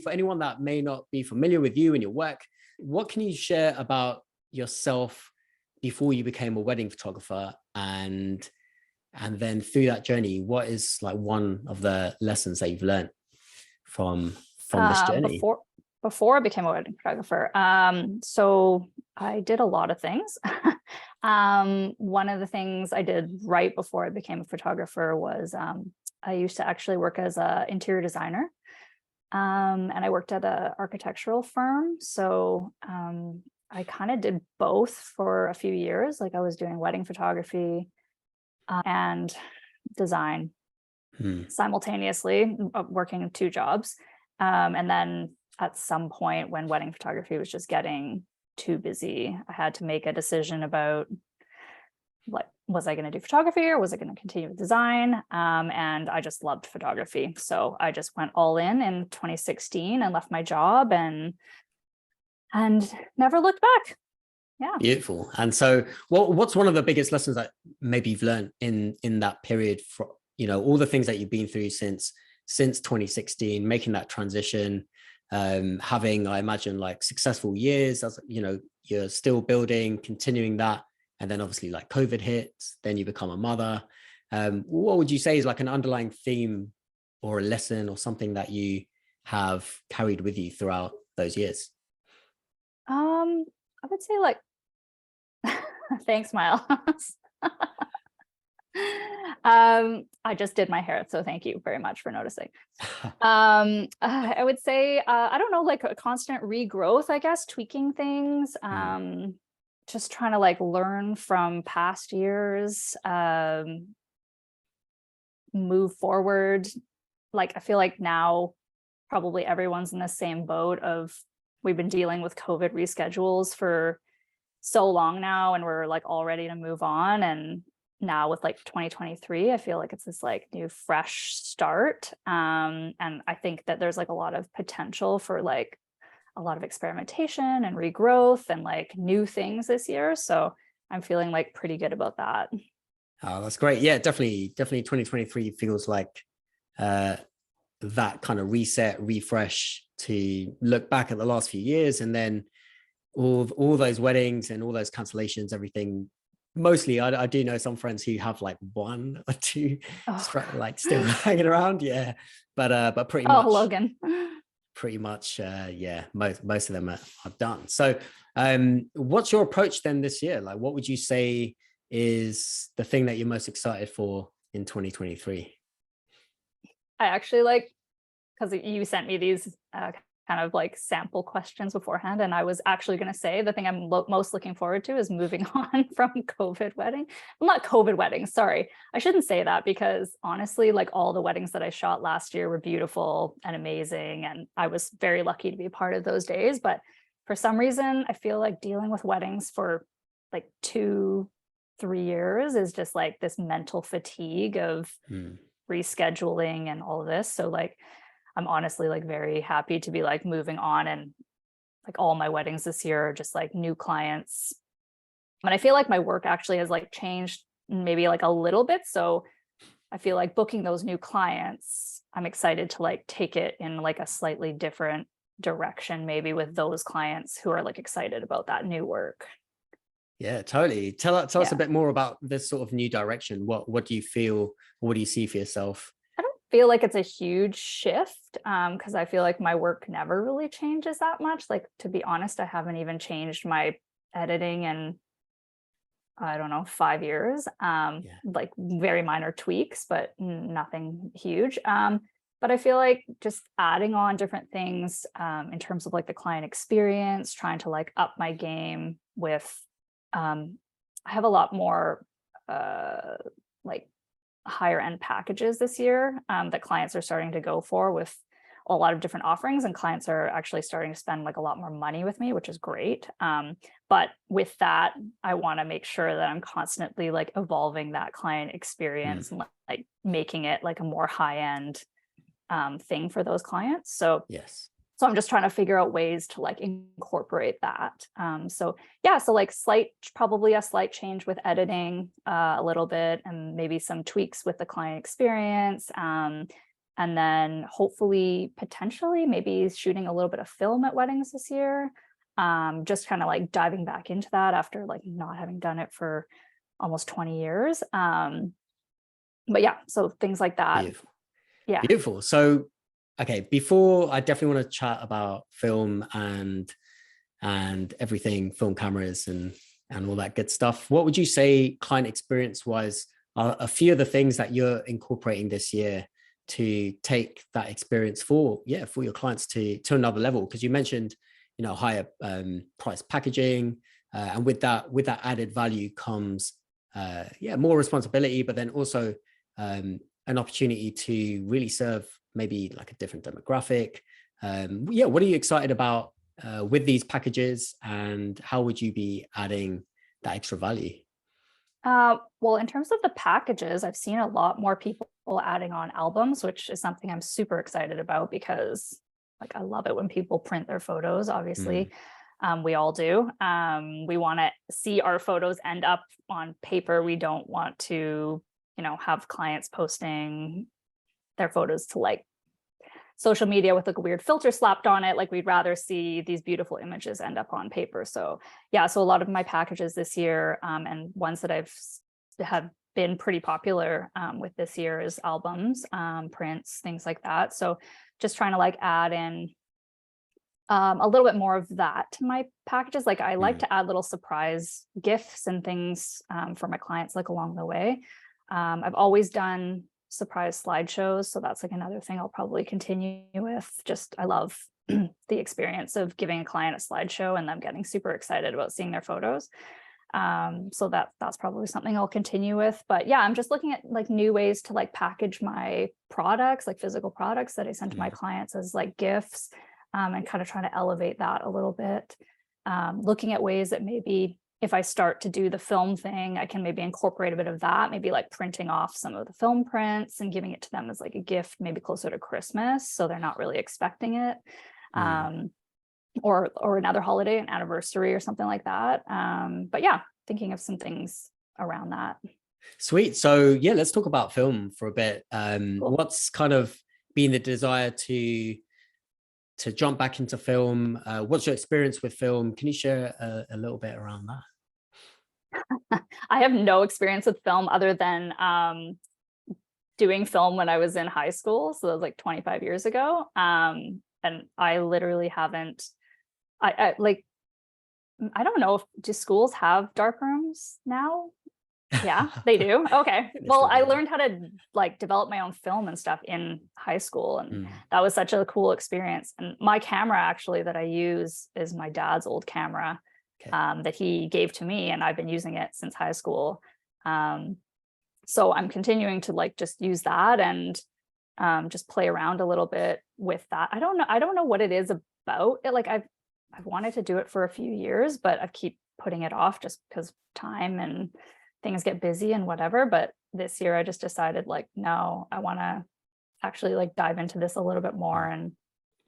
For anyone that may not be familiar with you and your work, what can you share about yourself before you became a wedding photographer, and then through that journey, what is like one of the lessons that you've learned from this journey? Before I became a wedding photographer, so I did a lot of things. One of the things I did right before I became a photographer was I used to actually work as an interior designer, and I worked at an architectural firm. So I kind of did both for a few years. Like I was doing wedding photography and design simultaneously, working 2 jobs. And then at some point when wedding photography was just getting too busy, I had to make a decision about what was I going to do, photography, or was I going to continue with design? And I just loved photography. So I just went all in 2016 and left my job and never looked back. Yeah. Beautiful. And so what's one of the biggest lessons that maybe you've learned in that period, for, you know, all the things that you've been through since 2016, making that transition, having, I imagine, like successful years, as you know, you're still building, continuing that, and then obviously like COVID hits, then you become a mother. What would you say is like an underlying theme or a lesson or something that you have carried with you throughout those years? I would say like, thanks, Miles. I just did my hair, so thank you very much for noticing. I would say, I don't know, like a constant regrowth, I guess, tweaking things, just trying to like learn from past years, move forward. Like, I feel like now probably everyone's in the same boat of, we've been dealing with COVID reschedules for so long now, and we're like all ready to move on. And now with like 2023, I feel like it's this like new fresh start. And I think that there's like a lot of potential for like a lot of experimentation and regrowth and like new things this year. So I'm feeling like pretty good about that. Oh, that's great. Yeah, definitely 2023 feels like that kind of reset, refresh, to look back at the last few years, and then all those weddings and all those cancellations, everything. Mostly, I do know some friends who have like 1 or 2 like still hanging around. Yeah, but pretty much. Logan. Pretty much, yeah. Most of them are done. So, what's your approach then this year? Like, what would you say is the thing that you're most excited for in 2023? I actually like, because you sent me these kind of like sample questions beforehand, and I was actually going to say the thing I'm most looking forward to is moving on from COVID wedding. Well, not COVID weddings, sorry. I shouldn't say that, because honestly, like all the weddings that I shot last year were beautiful and amazing, and I was very lucky to be a part of those days. But for some reason, I feel like dealing with weddings for like 2-3 years is just like this mental fatigue of rescheduling and all of this. So like, I'm honestly like very happy to be like moving on, and like all my weddings this year are just like new clients. And I feel like my work actually has like changed maybe like a little bit. So I feel like booking those new clients, I'm excited to like take it in like a slightly different direction, maybe with those clients who are like excited about that new work. Yeah, totally. Tell us a bit more about this sort of new direction. What do you feel? What do you see for yourself? I don't feel like it's a huge shift, because I feel like my work never really changes that much. Like, to be honest, I haven't even changed my editing in, I don't know, 5 years. Like very minor tweaks, but nothing huge. But I feel like just adding on different things in terms of like the client experience, trying to like up my game with, I have a lot more like higher end packages this year that clients are starting to go for, with a lot of different offerings, and clients are actually starting to spend like a lot more money with me, which is great. But with that, I want to make sure that I'm constantly like evolving that client experience and like making it like a more high end thing for those clients. So yes. So I'm just trying to figure out ways to like incorporate that. So yeah, so like probably a slight change with editing a little bit, and maybe some tweaks with the client experience. And And then hopefully, potentially, maybe shooting a little bit of film at weddings this year. Just kind of like diving back into that after like not having done it for almost 20 years. But yeah, so things like that. Beautiful. Yeah. Beautiful. So, okay, before I definitely want to chat about film and everything, film cameras and all that good stuff. What would you say, client experience wise, are a few of the things that you're incorporating this year to take that experience for your clients to another level? Because you mentioned, you know, higher price packaging, and with that added value comes more responsibility, but then also an opportunity to really serve maybe like a different demographic. What are you excited about with these packages, and how would you be adding that extra value? Well, in terms of the packages, I've seen a lot more people adding on albums, which is something I'm super excited about because like I love it when people print their photos, obviously. We all do. We want to see our photos end up on paper. We don't want to, you know, have clients posting their photos to like social media with like a weird filter slapped on it. Like we'd rather see these beautiful images end up on paper. So yeah, so a lot of my packages this year, and ones that have been pretty popular with this year is albums, prints, things like that. So just trying to like add in a little bit more of that to my packages. Like I like to add little surprise gifts and things for my clients like along the way. I've always done surprise slideshows, so that's like another thing I'll probably continue with. Just I love the experience of giving a client a slideshow and them getting super excited about seeing their photos. So that's probably something I'll continue with. But yeah, I'm just looking at like new ways to like package my products, like physical products that I send to my clients as like gifts, and kind of trying to elevate that a little bit. Looking at ways that maybe if I start to do the film thing, I can maybe incorporate a bit of that, maybe like printing off some of the film prints and giving it to them as like a gift, maybe closer to Christmas, so they're not really expecting it. Or another holiday, an anniversary or something like that. But yeah, thinking of some things around that. Sweet. So yeah, let's talk about film for a bit. Cool. What's kind of been the desire to jump back into film? What's your experience with film? Can you share a little bit around that? I have no experience with film other than doing film when I was in high school. So that was like 25 years ago. And I literally haven't, I don't know, do schools have dark rooms now? Yeah, they do. Okay. Well, I learned how to like develop my own film and stuff in high school. And that was such a cool experience. And my camera actually that I use is my dad's old camera that he gave to me. And I've been using it since high school. So I'm continuing to like just use that and just play around a little bit with that. I don't know what it is about it. Like I've wanted to do it for a few years, but I keep putting it off just because time and things get busy and whatever. But this year I just decided like, no, I want to actually like dive into this a little bit more. And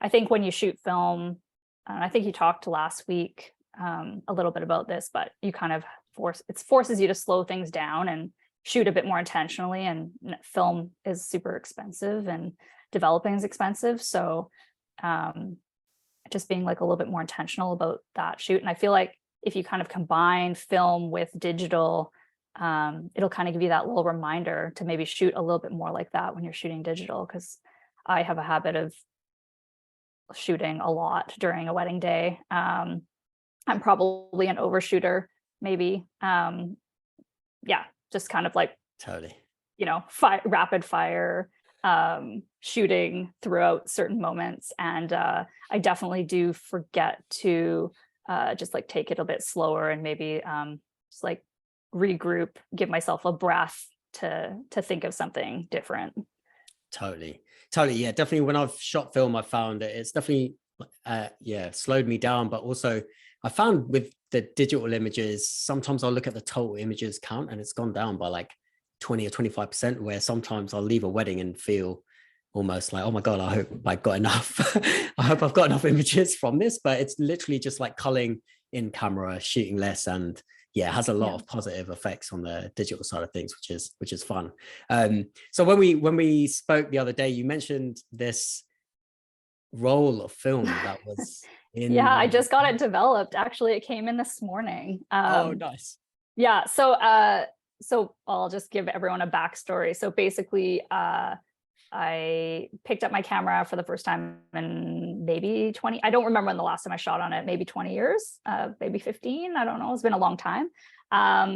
I think when you shoot film, and I think you talked last week a little bit about this, but you kind of forces you to slow things down and shoot a bit more intentionally. And film is super expensive and developing is expensive. So just being like a little bit more intentional about that shoot. And I feel like if you kind of combine film with digital, it'll kind of give you that little reminder to maybe shoot a little bit more like that when you're shooting digital. Because I have a habit of shooting a lot during a wedding day. I'm probably an overshooter, maybe. Just kind of like totally, you know, rapid fire shooting throughout certain moments. And I definitely do forget to just like take it a bit slower and maybe just like regroup, give myself a breath to think of something different. Totally. Yeah, definitely. When I've shot film, I found it's definitely slowed me down. But also I found with the digital images, sometimes I'll look at the total images count and it's gone down by like 20 or 25%, where sometimes I'll leave a wedding and feel almost like, oh my God, I hope I got enough. I hope I've got enough images from this. But it's literally just like culling in camera, shooting less and yeah, it has a lot Yeah. of positive effects on the digital side of things, which is fun. So when we spoke the other day, you mentioned this roll of film that was Yeah, in I one of your just got it films. developed. Actually, it came in this morning. Oh, nice. Yeah, so I'll just give everyone a backstory. So basically, I picked up my camera for the first time in maybe 20, I don't remember when the last time I shot on it, maybe 20 years, maybe 15, I don't know, it's been a long time.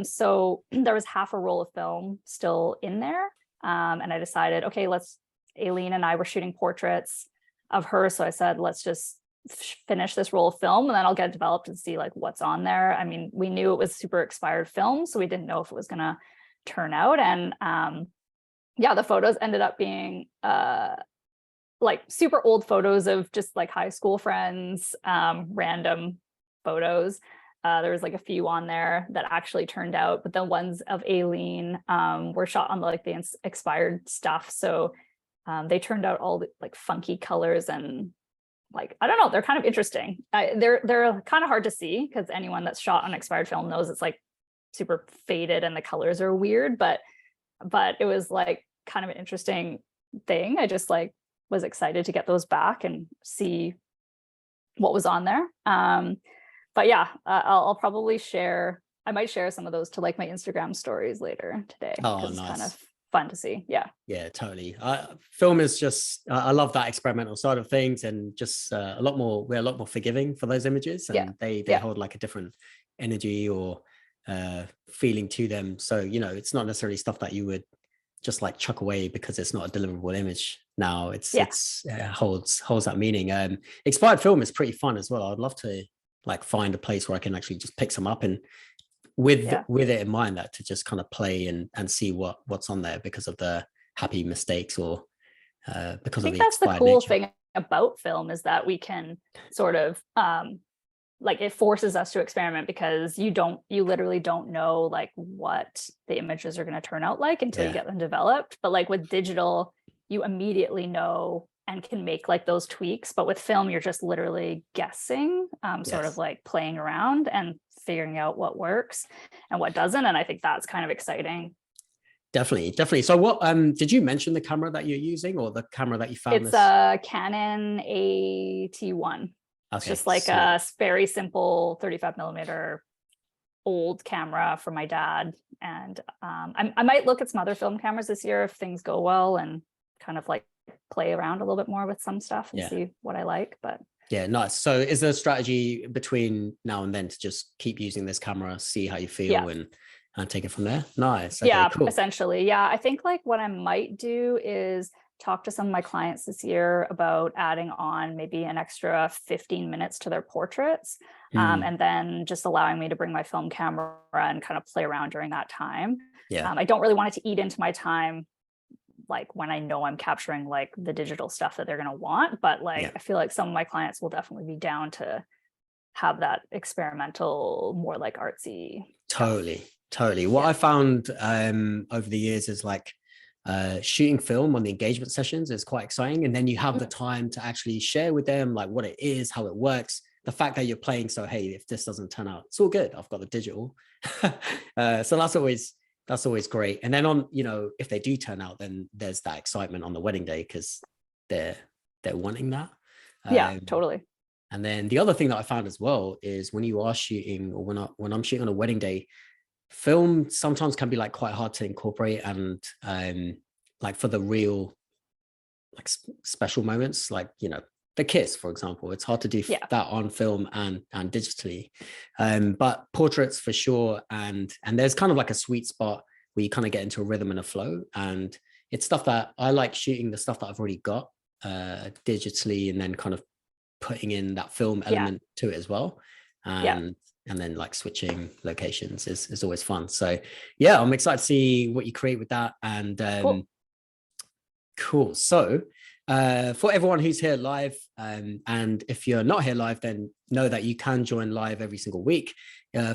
So there was half a roll of film still in there. And I decided, okay, Aileen and I were shooting portraits of her. So I said, let's just finish this roll of film and then I'll get it developed and see like what's on there. I mean, we knew it was super expired film, so we didn't know if it was gonna turn out. And yeah, the photos ended up being like super old photos of just like high school friends, random photos. There was like a few on there that actually turned out, but the ones of Aileen were shot on like the expired stuff. So they turned out all the, like funky colors and like, I don't know, they're kind of interesting. They're kind of hard to see because anyone that's shot on expired film knows it's like super faded and the colors are weird, but it was like kind of an interesting thing. I just like was excited to get those back and see what was on there. But yeah, I'll probably I might share some of those to like my Instagram stories later today Oh, because it's kind nice. of fun to see. Yeah. Yeah, totally. Film is just, I love that experimental side of things, and just we're a lot more forgiving for those images, Yeah. and they Yeah. hold like a different energy or feeling to them. So, it's not necessarily stuff that you would just like chuck away because it's not a deliverable image. Now Yeah. it's holds that meaning. Expired film is pretty fun as well. I'd love to like find a place where I can actually just pick some up and with it in mind, that to just kind of play and see what's on there because of the happy mistakes or because I of think the that's the expired cool nature. thing about film is that we can sort of like it forces us to experiment because you literally don't know like what the images are going to turn out like until you Yeah. get them developed. But like with digital, you immediately know and can make like those tweaks. But with film, you're just literally guessing, sort of Yes. like playing around and figuring out what works and what doesn't. And I think that's kind of exciting. Definitely. So what did you mention the camera that you're using, or the camera that you found It's this? a Canon AT1. It's Okay, just like sweet. a very simple 35 millimeter old camera from my dad. And I might look at some other film cameras this year if things go well and kind of like play around a little bit more with some stuff and Yeah. see what I like. But Yeah, nice. So is there a strategy between now and then to just keep using this camera, see how you yeah. feel, and take it from there? Nice. Okay, Yeah, cool. essentially. Yeah. I think like what I might do is talk to some of my clients this year about adding on maybe an extra 15 minutes to their portraits. And then just allowing me to bring my film camera and kind of play around during that time. Yeah. I don't really want it to eat into my time like when I know I'm capturing like the digital stuff that they're going to want. But like, Yeah. I feel like some of my clients will definitely be down to have that experimental, more like artsy stuff. Totally. What Yeah. I found over the years is like shooting film on the engagement sessions is quite exciting, and then you have the time to actually share with them like what it is, how it works, the fact that you're playing. So hey, if this doesn't turn out, it's all good, I've got the digital. So that's always great. And then on, if they do turn out, then there's that excitement on the wedding day because they're wanting that. Yeah, totally. And then the other thing that I found as well is when you are shooting, or when I'm shooting on a wedding day, film sometimes can be like quite hard to incorporate, and like for the real like special moments, like the kiss, for example, it's hard to do that on film and digitally, but portraits for sure. And there's kind of like a sweet spot where you kind of get into a rhythm and a flow, and it's stuff that I like shooting, the stuff that I've already got digitally, and then kind of putting in that film element to it as well. And then like switching locations is always fun. So yeah, I'm excited to see what you create with that. And cool. So for everyone who's here live, and if you're not here live, then know that you can join live every single week.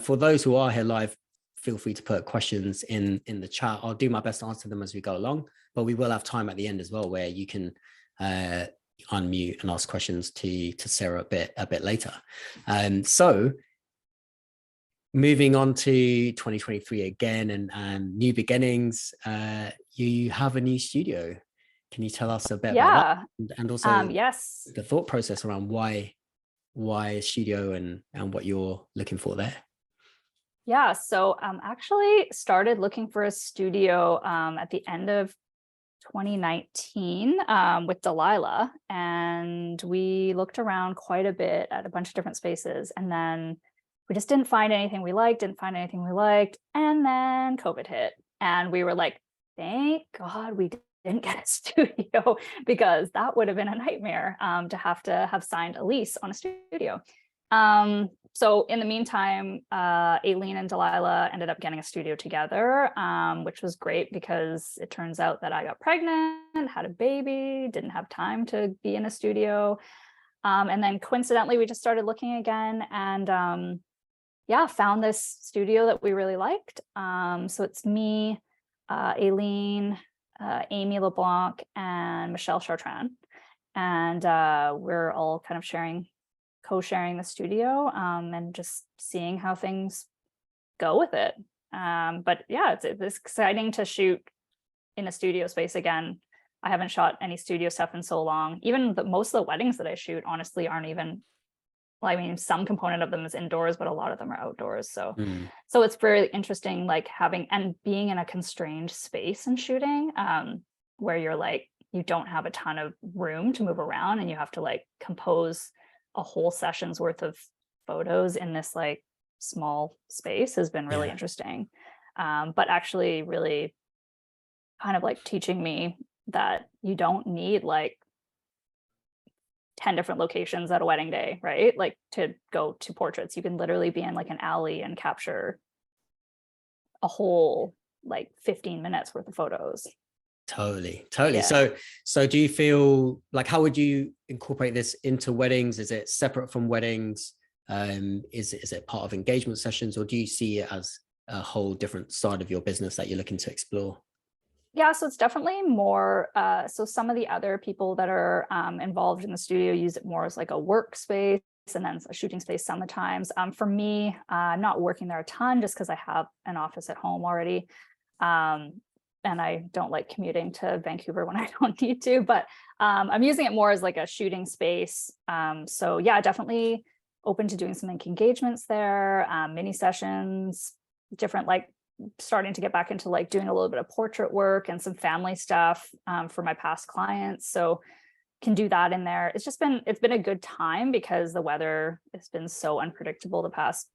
For those who are here live, feel free to put questions in the chat. I'll do my best to answer them as we go along, but we will have time at the end as well where you can unmute and ask questions to Sarah a bit later. So moving on to 2023 again and new beginnings, you have a new studio. Can you tell us a bit about Yeah. that, and also Yes. the thought process around why a studio and what you're looking for there? Yeah. So actually started looking for a studio at the end of 2019 with Delilah, and we looked around quite a bit at a bunch of different spaces, and then we just didn't find anything we liked, and then COVID hit, and we were like, thank God we didn't get a studio, because that would have been a nightmare to have signed a lease on a studio. So in the meantime, Aileen and Delilah ended up getting a studio together, which was great because it turns out that I got pregnant, had a baby, didn't have time to be in a studio. And then coincidentally, we just started looking again, and yeah, found this studio that we really liked. So it's me, Aileen, Amy LeBlanc, and Michelle Chartrand. And we're all kind of co-sharing the studio, and just seeing how things go with it. But yeah, it's exciting to shoot in a studio space again. I haven't shot any studio stuff in so long. Even most of the weddings that I shoot, honestly, aren't even, well, I mean, some component of them is indoors, but a lot of them are outdoors. So it's very interesting, like having and being in a constrained space and shooting, where you're like, you don't have a ton of room to move around, and you have to like compose a whole session's worth of photos in this like small space has been really interesting. But actually really kind of like teaching me that you don't need like 10 different locations at a wedding day, right? Like to go to portraits, you can literally be in like an alley and capture a whole like 15 minutes worth of photos. Totally. Yeah. So do you feel like, how would you incorporate this into weddings? Is it separate from weddings? Is it part of engagement sessions, or do you see it as a whole different side of your business that you're looking to explore? Yeah, so it's definitely more, so some of the other people that are involved in the studio use it more as like a workspace and then a shooting space sometimes. For me, I'm not working there a ton just because I have an office at home already. And I don't like commuting to Vancouver when I don't need to, but I'm using it more as like a shooting space. So yeah, definitely open to doing some engagements there, mini sessions, different like starting to get back into like doing a little bit of portrait work and some family stuff for my past clients. So can do that in there. It's been a good time because the weather has been so unpredictable the past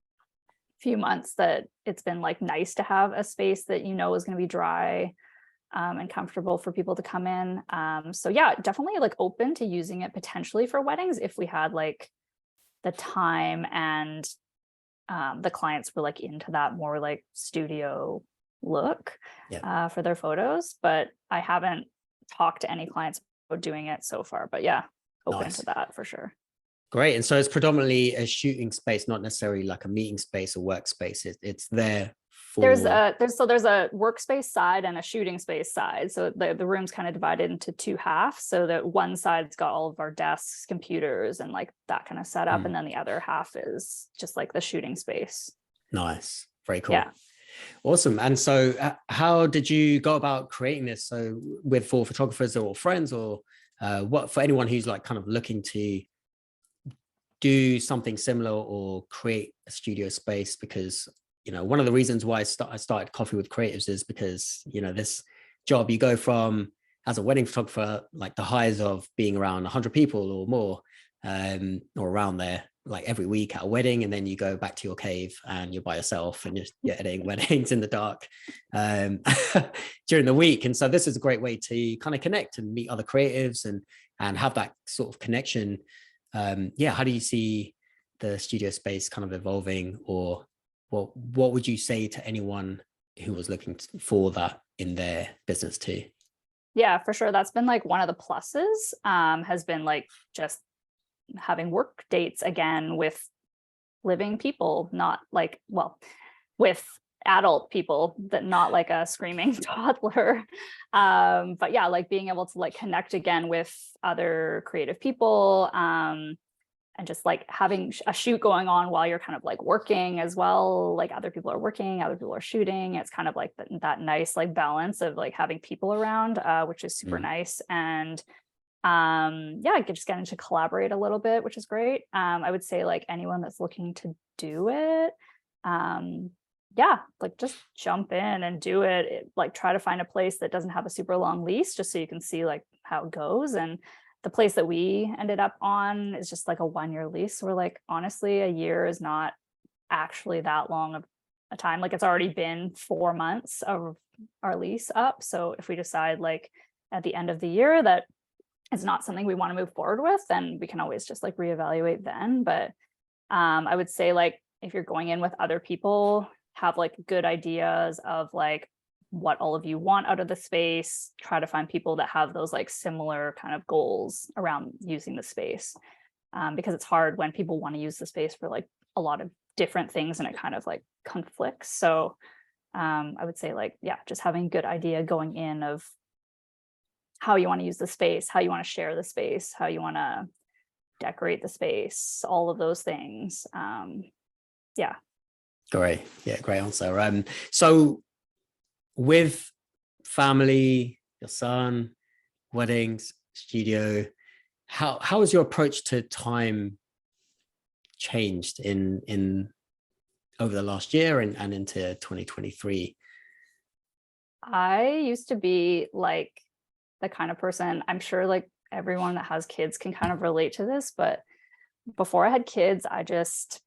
few months that it's been like nice to have a space that you know is going to be dry and comfortable for people to come in. So yeah, definitely like open to using it potentially for weddings if we had like the time and the clients were like into that more like studio look for their photos. But I haven't talked to any clients about doing it so far. But yeah, open to that for sure. Great. And so it's predominantly a shooting space, not necessarily like a meeting space or workspace. It's there for... There's a workspace side and a shooting space side. So the room's kind of divided into two halves. So that one side's got all of our desks, computers, and like that kind of setup. And then the other half is just like the shooting space. Nice. Very cool. Yeah. Awesome. And so how did you go about creating this? So for photographers or friends, or what for anyone who's like kind of looking to do something similar or create a studio space? Because, you know, one of the reasons why I started Coffee with Creatives is because, you know, this job, you go from, as a wedding photographer, like the highs of being around 100 people or more, or around there, like every week at a wedding, and then you go back to your cave and you're by yourself and you're editing weddings in the dark during the week. And so this is a great way to kind of connect and meet other creatives and have that sort of connection. How do you see the studio space kind of evolving, or what would you say to anyone who was looking for that in their business too? Yeah, for sure. That's been like one of the pluses, has been like just having work dates again with living people, not like, well, with adult people, that not like a screaming toddler. But yeah, like being able to like connect again with other creative people, and just like having a shoot going on while you're kind of like working as well. Like other people are working, other people are shooting. It's kind of like that nice like balance of like having people around, which is super nice. And yeah, I could just get into collaborate a little bit, which is great. I would say like anyone that's looking to do it, yeah, like just jump in and do it. Like try to find a place that doesn't have a super long lease, just so you can see like how it goes. And the place that we ended up on is just like a 1-year lease. So we're like, honestly, a year is not actually that long of a time. Like it's already been 4 months of our lease up. So if we decide like at the end of the year that it's not something we want to move forward with, then we can always just like reevaluate then. But I would say like if you're going in with other people, have like good ideas of like what all of you want out of the space. Try to find people that have those like similar kind of goals around using the space, because it's hard when people want to use the space for like a lot of different things and it kind of like conflicts. So I would say like, yeah, just having a good idea going in of how you want to use the space, how you want to share the space, how you want to decorate the space, all of those things. Yeah. Great. Yeah, great answer. So with family, your son, weddings, studio, how has your approach to time changed in over the last year and into 2023? I used to be like the kind of person, I'm sure like everyone that has kids can kind of relate to this, but before I had kids, I just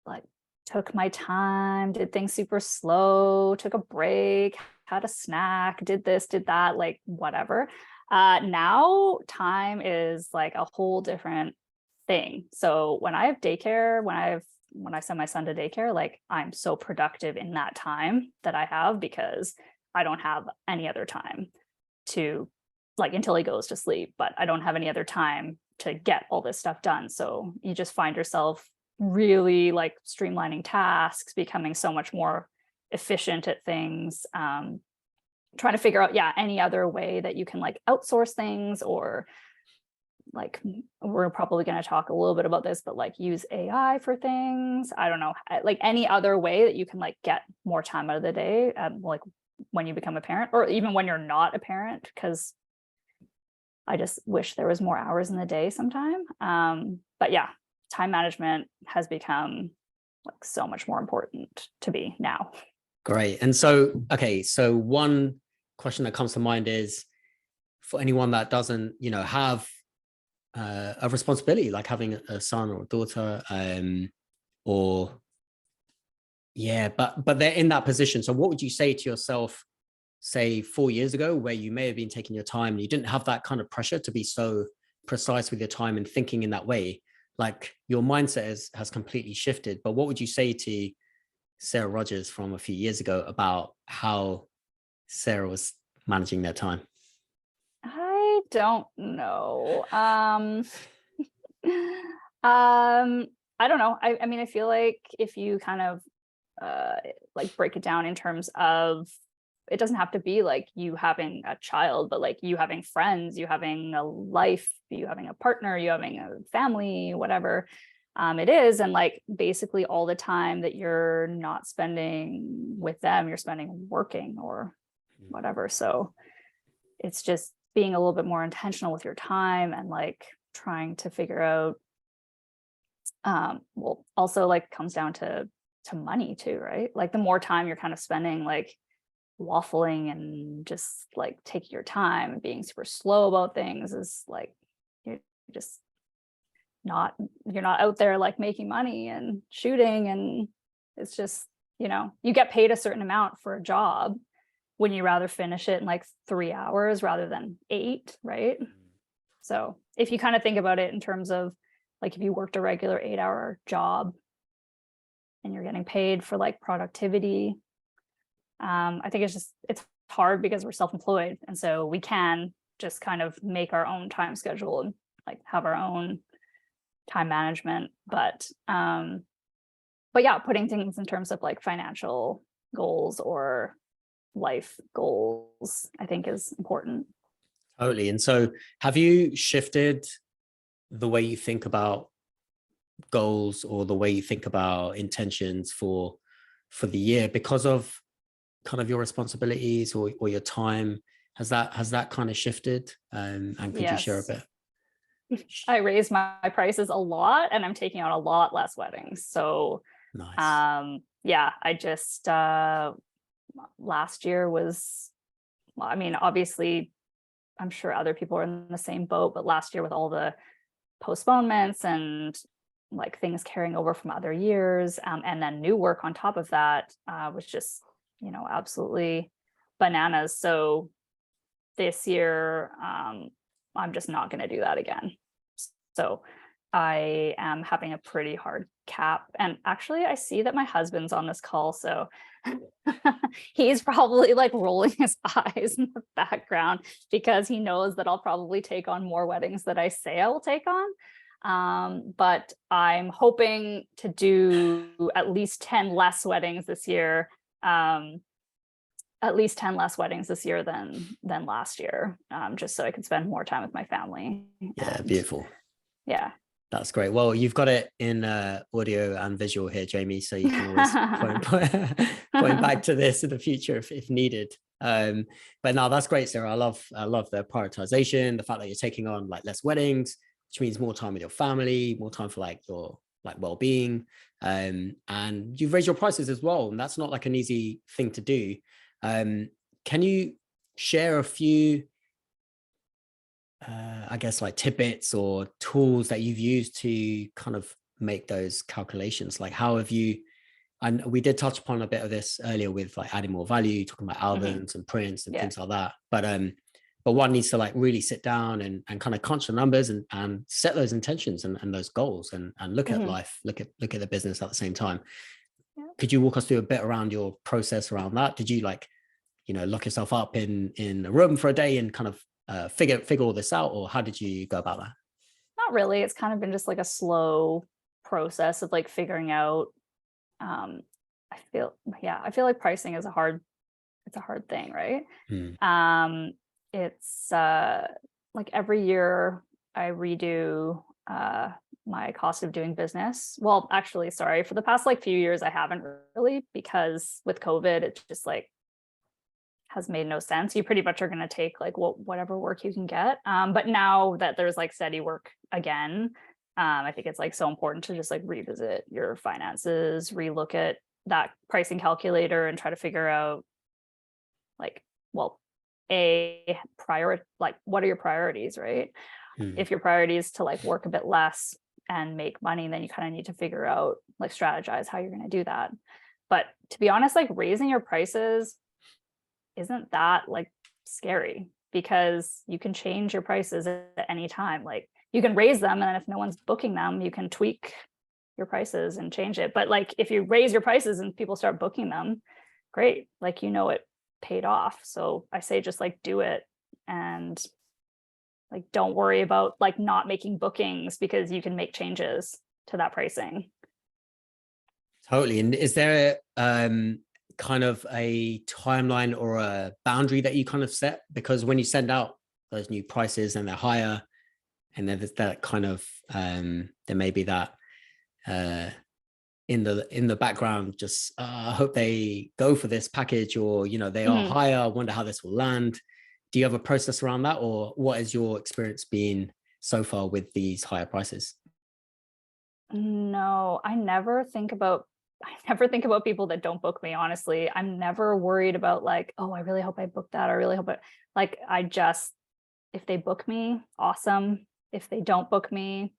like took my time, did things super slow, took a break, had a snack, did this, did that, like whatever. Now time is like a whole different thing. So when I have daycare, when I send my son to daycare, like I'm so productive in that time that I have, because I don't have any other time to like until he goes to sleep, but I don't have any other time to get all this stuff done. So you just find yourself really like streamlining tasks, becoming so much more efficient at things, trying to figure out, yeah, any other way that you can like outsource things, or like we're probably going to talk a little bit about this, but like use AI for things. I don't know, like any other way that you can like get more time out of the day, like when you become a parent, or even when you're not a parent, because I just wish there was more hours in the day sometime. But yeah, time management has become like so much more important to me now. Great. And so, okay, so one question that comes to mind is for anyone that doesn't, have a responsibility, like having a son or a daughter, or yeah, but they're in that position. So what would you say to yourself, say 4 years ago, where you may have been taking your time and you didn't have that kind of pressure to be so precise with your time and thinking in that way? Like your mindset has completely shifted. But what would you say to Sara Rogers from a few years ago about how Sara was managing their time? I don't know. I don't know. I mean, I feel like if you kind of like break it down in terms of, it doesn't have to be like you having a child, but like you having friends, you having a life, you having a partner, you having a family, whatever it is. And like basically all the time that you're not spending with them, you're spending working or whatever. So it's just being a little bit more intentional with your time and like trying to figure out, well, also like comes down to money too, right? Like the more time you're kind of spending like waffling and just like taking your time and being super slow about things, is like you're just you're not out there like making money and shooting. And it's just, you get paid a certain amount for a job. When you rather finish it in like 3 hours rather than 8, right? So if you kind of think about it in terms of like if you worked a regular 8-hour job and you're getting paid for like productivity, I think it's hard because we're self-employed. And so we can just kind of make our own time schedule and like have our own time management. But yeah, putting things in terms of like financial goals or life goals, I think is important. Totally. And so have you shifted the way you think about goals or the way you think about intentions for the year because of kind of your responsibilities or your time? Has that kind of shifted? And could you share a Yes. bit? I raised my prices a lot and I'm taking on a lot less weddings. So Nice. yeah, I just last year was, I mean, obviously I'm sure other people are in the same boat, but last year with all the postponements and like things carrying over from other years, and then new work on top of that, was just, absolutely bananas. So this year, I'm just not going to do that again. So I am having a pretty hard cap. And actually, I see that my husband's on this call. So he's probably like rolling his eyes in the background because he knows that I'll probably take on more weddings that I say I will take on. But I'm hoping to do at least 10 less weddings this year. At least 10 less weddings this year than last year, just so I can spend more time with my family. Yeah, And beautiful. yeah. That's great. Well, you've got it in audio and visual here, Jamie, so you can always point back to this in the future if needed. But no, that's great, Sarah. I love the prioritization, the fact that you're taking on like less weddings, which means more time with your family, more time for like your like well-being. And you've raised your prices as well, and that's not like an easy thing to do. Can you share a few I guess like tidbits or tools that you've used to kind of make those calculations? Like how have you, and we did touch upon a bit of this earlier with like adding more value, talking about albums and prints and Yeah. things like that. But one needs to like really sit down and kind of crunch the numbers and set those intentions and those goals and look at life, look at the business at the same time. Yeah. Could you walk us through a bit around your process around that? Did you like, lock yourself up in a room for a day and kind of figure all this out, or how did you go about that? Not really. It's kind of been just like a slow process of like figuring out. I feel like pricing is it's a hard thing, right? It's like every year I redo my cost of doing business. Well, actually, sorry, for the past like few years I haven't really, because with COVID, it's just like has made no sense. You pretty much are going to take like whatever work you can get. But now that there's like steady work again, I think it's like so important to just like revisit your finances, relook at that pricing calculator and try to figure out like, well, like what are your priorities, right? If your priority is to like work a bit less and make money, then you kind of need to figure out like strategize how you're going to do that. But to be honest, like raising your prices isn't that like scary, because you can change your prices at any time. Like you can raise them, and then if no one's booking them, you can tweak your prices and change it. But like if you raise your prices and people start booking them, great, like it paid off. So I say just like do it, and like don't worry about like not making bookings, because you can make changes to that pricing. Totally. And is there kind of a timeline or a boundary that you kind of set? Because when you send out those new prices and they're higher, and then there's that kind of there may be that in the background, just I hope they go for this package, or they are higher, I wonder how this will land. Do you have a process around that, or what has your experience been so far with these higher prices? No, I never think about people that don't book me, honestly. I'm never worried about like, oh, I really hope I booked that. I really hope it, like, if they book me, awesome. If they don't book me,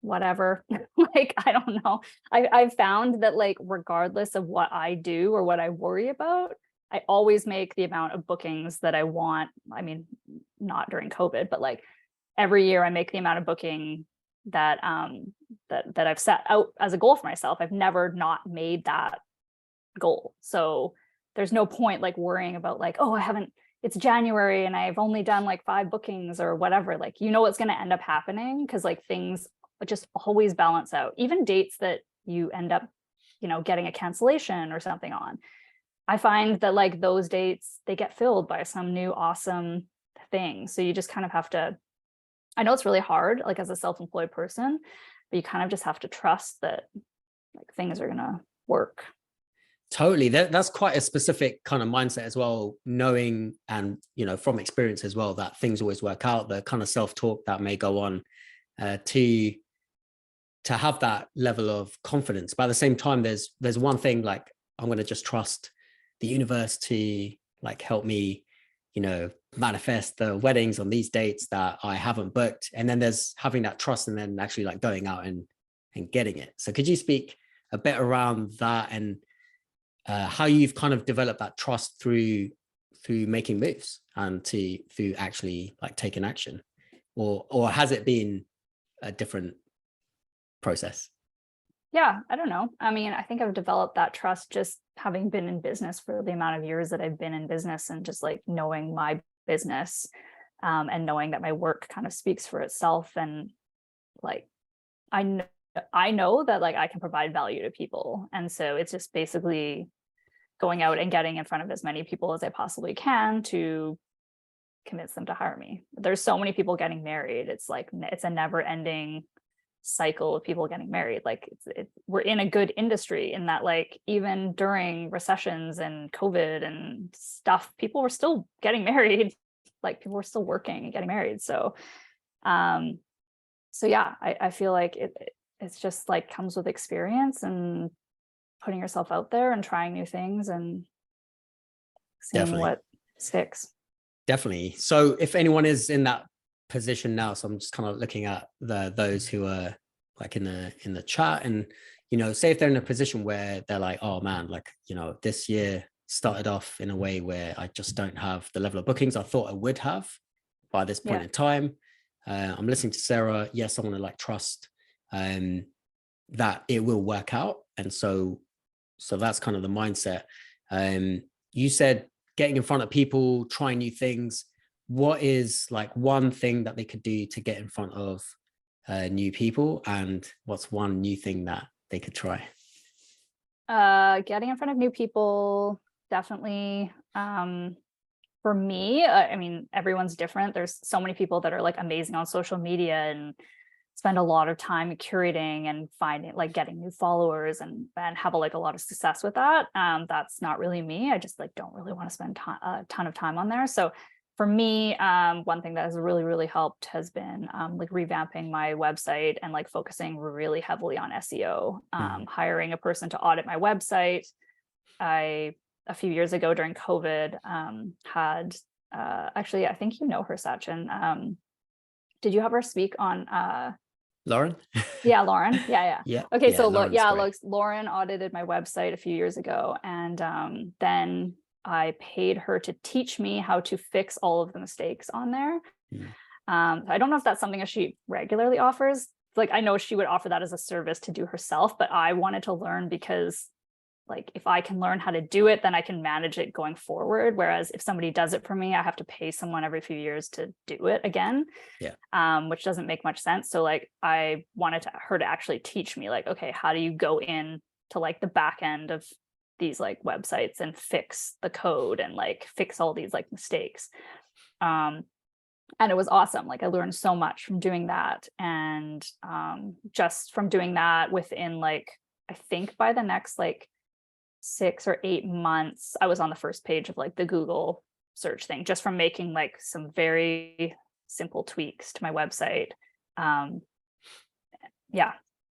whatever. Like, I don't know. I've found that like, regardless of what I do or what I worry about, I always make the amount of bookings that I want. I mean, not during COVID, but like every year I make the amount of booking that that I've set out as a goal for myself. I've never not made that goal. So there's no point like worrying about like, oh, it's January and I've only done like 5 bookings or whatever. Like, what's going to end up happening, because like things just always balance out. Even dates that you end up, getting a cancellation or something on, I find that like those dates, they get filled by some new awesome thing. So you just kind of have to, I know it's really hard, like as a self-employed person, but you kind of just have to trust that like things are gonna work. Totally. That's quite a specific kind of mindset as well, knowing and, you know, from experience as well, that things always work out, the kind of self-talk that may go on to have that level of confidence. But at the same time, there's one thing, like, I'm going to just trust the universe to like help me, you know, manifest the weddings on these dates that I haven't booked. And then there's having that trust and then actually like going out and getting it. So could you speak a bit around that and how you've kind of developed that trust through making moves and through actually like taking action, or has it been a different process? Yeah, I don't know. I mean, I think I've developed that trust just having been in business for the amount of years that I've been in business, and just like knowing my business, and knowing that my work kind of speaks for itself. And like, I know that like I can provide value to people. And so it's just basically going out and getting in front of as many people as I possibly can to convince them to hire me. There's so many people getting married. It's like, it's a never ending cycle of people getting married. Like we're in a good industry in that, like, even during recessions and COVID and stuff, people were still getting married. Like people were still working and getting married. So, yeah, I feel like it's just like comes with experience and putting yourself out there and trying new things and seeing what sticks. Definitely. So if anyone is in that position now, so I'm just kind of looking at those who are like in the chat, and, you know, say if they're in a position where they're like, oh man, like, you know, this year started off in a way where I just don't have the level of bookings I thought I would have by this point in time. I'm listening to Sarah. Yes, I want to like trust that it will work out. And so that's kind of the mindset. You said getting in front of people, trying new things. What is like one thing that they could do to get in front of new people, and what's one new thing that they could try? Getting in front of new people, definitely. For me, I mean, everyone's different. There's so many people that are like amazing on social media and spend a lot of time curating and finding, like, getting new followers and have a lot of success with that. That's not really me. I just like don't really want to spend a ton of time on there. So for me, one thing that has really, really helped has been like revamping my website and like focusing really heavily on SEO, hiring a person to audit my website. A few years ago during COVID, had actually, I think you know her, Sachin. Did you have her speak on Lauren? Yeah, Lauren. Yeah. Okay, yeah, so Lauren audited my website a few years ago, and then I paid her to teach me how to fix all of the mistakes on there. I don't know if that's something that she regularly offers. Like, I know she would offer that as a service to do herself, but I wanted to learn because, like, if I can learn how to do it, then I can manage it going forward. Whereas if somebody does it for me, I have to pay someone every few years to do it again. Which doesn't make much sense. So like, I wanted her to actually teach me, like, okay, how do you go in to like the back end of these like websites and fix the code and like fix all these like mistakes. And it was awesome. Like, I learned so much from doing that. And just from doing that, within like, I think by the next like 6 or 8 months, I was on the first page of like the Google search thing, just from making like some very simple tweaks to my website.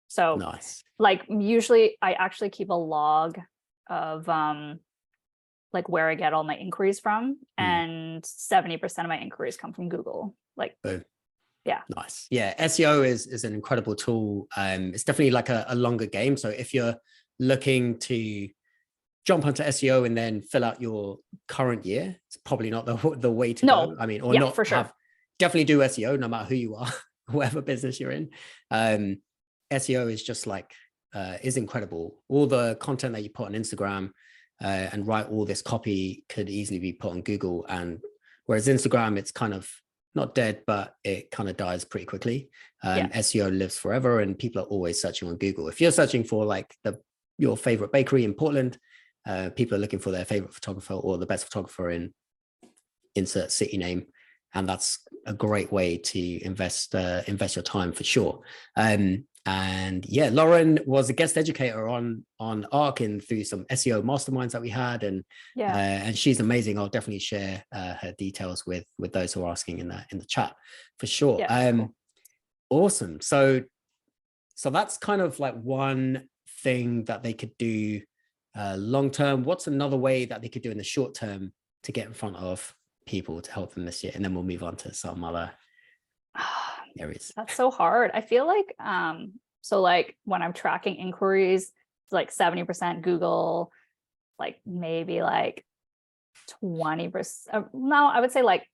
So nice. Like, usually I actually keep a log of like where I get all my inquiries from, and 70% of my inquiries come from Google. Like, boom. Yeah. Nice. Yeah, SEO is an incredible tool. It's definitely like a longer game. So if you're looking to jump onto SEO and then fill out your current year, it's probably not the way to go. I mean, or not for sure. Definitely do SEO no matter who you are, whatever business you're in. SEO is just like is incredible. All the content that you put on Instagram and write all this copy could easily be put on Google, and whereas Instagram, it's kind of not dead, but it kind of dies pretty quickly. SEO lives forever, and people are always searching on Google. If you're searching for like your favorite bakery in Portland, people are looking for their favorite photographer or the best photographer in insert city name, and that's a great way to invest your time for sure. And yeah, Lauren was a guest educator on ARC and through some SEO masterminds that we had, and she's amazing. I'll definitely share her details with those who are asking in the chat for sure. Cool. Awesome. So that's kind of like one thing that they could do long term. What's another way that they could do in the short term to get in front of people to help them this year? And then we'll move on to some other areas. That's so hard. I feel like so like when I'm tracking inquiries, it's like 70% Google, like maybe like 20%. No, I would say like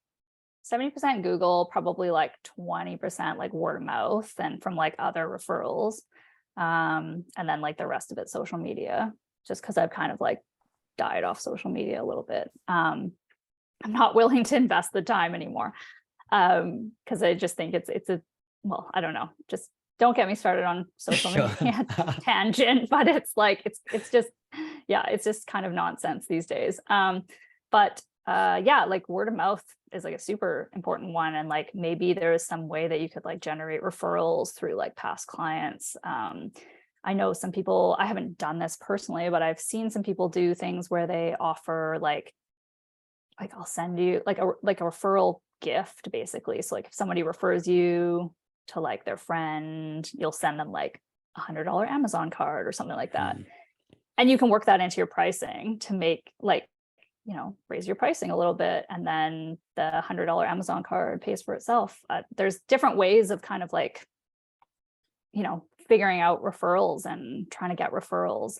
70% Google, probably like 20% like word of mouth and from like other referrals. And then like the rest of it social media, just because I've kind of like died off social media a little bit. I'm not willing to invest the time anymore. Because I just think it's a, well, I don't know, just don't get me started on social media tangent, but it's like it's just, yeah, it's just kind of nonsense these days. But yeah, like word of mouth is like a super important one, and like maybe there is some way that you could like generate referrals through like past clients. I know some people, I haven't done this personally, but I've seen some people do things where they offer like I'll send you like a referral gift basically. So like if somebody refers you to like their friend, you'll send them like $100 Amazon card or something like that. And you can work that into your pricing to make like, you know, raise your pricing a little bit, and then the $100 Amazon card pays for itself. There's different ways of kind of like, you know, figuring out referrals and trying to get referrals.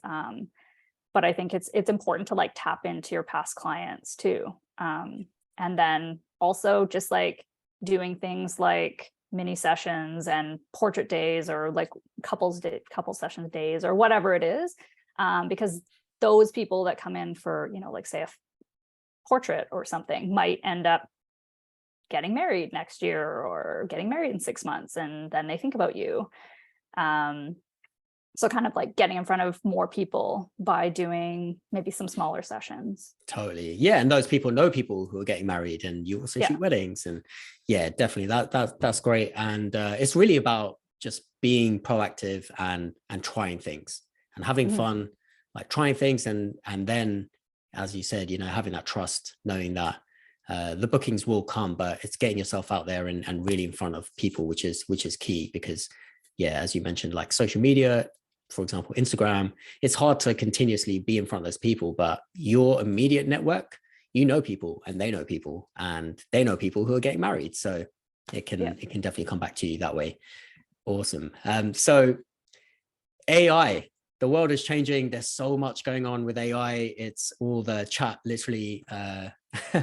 But I think it's important to like tap into your past clients too. And then also just like doing things like mini sessions and portrait days, or like couple sessions days, or whatever it is. Because those people that come in for, you know, like say a portrait or something might end up getting married next year or getting married in 6 months, and then they think about you. So kind of like getting in front of more people by doing maybe some smaller sessions. Totally. Yeah. And those people know people who are getting married, and you also shoot weddings. And yeah, definitely that's great. And it's really about just being proactive and trying things and having fun, like trying things. And then, as you said, you know, having that trust, knowing that the bookings will come, but it's getting yourself out there and really in front of people, which is key. Because yeah, as you mentioned, like social media, for example, Instagram, it's hard to continuously be in front of those people, but your immediate network, you know people and they know people and they know people who are getting married. So it can definitely come back to you that way. Awesome. So AI, the world is changing. There's so much going on with AI. It's all the chat literally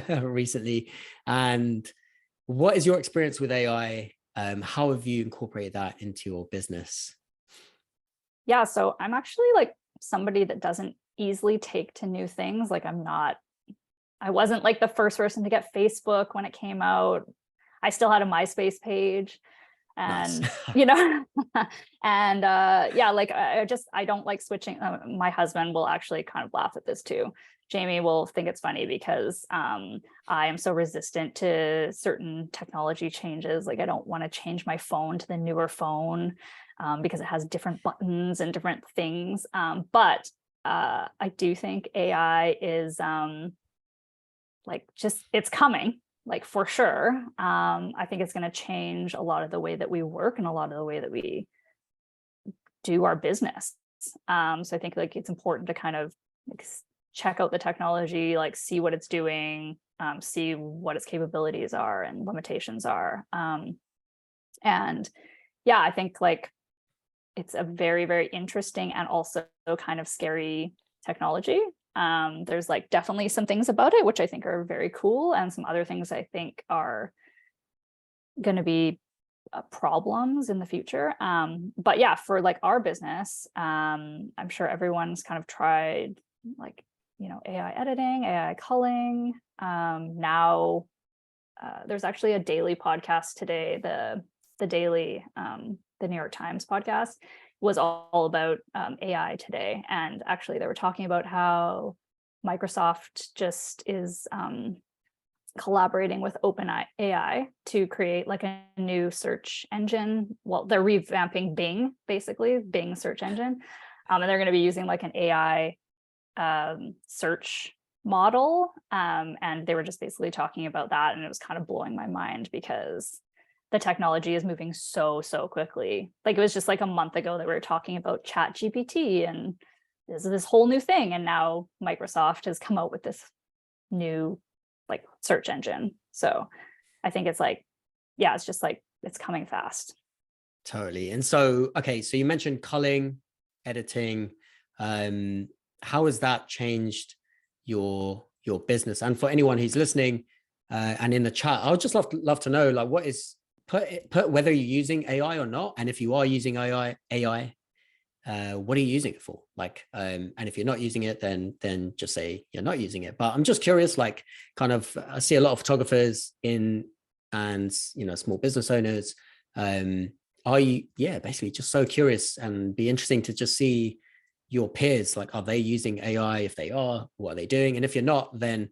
recently. And what is your experience with AI? How have you incorporated that into your business? Yeah, so I'm actually like somebody that doesn't easily take to new things. Like I wasn't like the first person to get Facebook when it came out. I still had a MySpace page, and Nice. you know, and yeah, like I don't like switching. My husband will actually kind of laugh at this too. Jamie will think it's funny because I am so resistant to certain technology changes. Like I don't want to change my phone to the newer phone because it has different buttons and different things. But I do think AI is like just, it's coming, like for sure. I think it's going to change a lot of the way that we work and a lot of the way that we do our business. So I think like it's important to kind of like check out the technology, like see what it's doing, see what its capabilities are and limitations are. And yeah, I think like it's a very, very interesting and also kind of scary technology. There's like definitely some things about it which I think are very cool, and some other things I think are going to be problems in the future. But yeah, for like our business, I'm sure everyone's kind of tried like, you know, AI editing, AI culling. Now there's actually a daily podcast today, the daily, the New York Times podcast was all about AI today. And actually they were talking about how Microsoft just is collaborating with OpenAI to create like a new search engine. Well, they're revamping Bing, basically, Bing search engine. And they're going to be using like an AI search model. And they were just basically talking about that. And it was kind of blowing my mind because the technology is moving so quickly. Like it was just like a month ago that we were talking about ChatGPT and this whole new thing. And now Microsoft has come out with this new like search engine. So I think it's like, yeah, it's just like, it's coming fast. Totally. And so, okay, so you mentioned culling, editing. How has that changed your business? And for anyone who's listening and in the chat, I would just love to know, like, what is put whether you're using AI or not, and if you are using AI, what are you using it for? Like, and if you're not using it, then just say you're not using it. But I'm just curious, like, kind of, I see a lot of photographers and small business owners. Are you, basically just so curious, and be interesting to just see your peers, like, are they using AI? If they are, what are they doing? And if you're not, then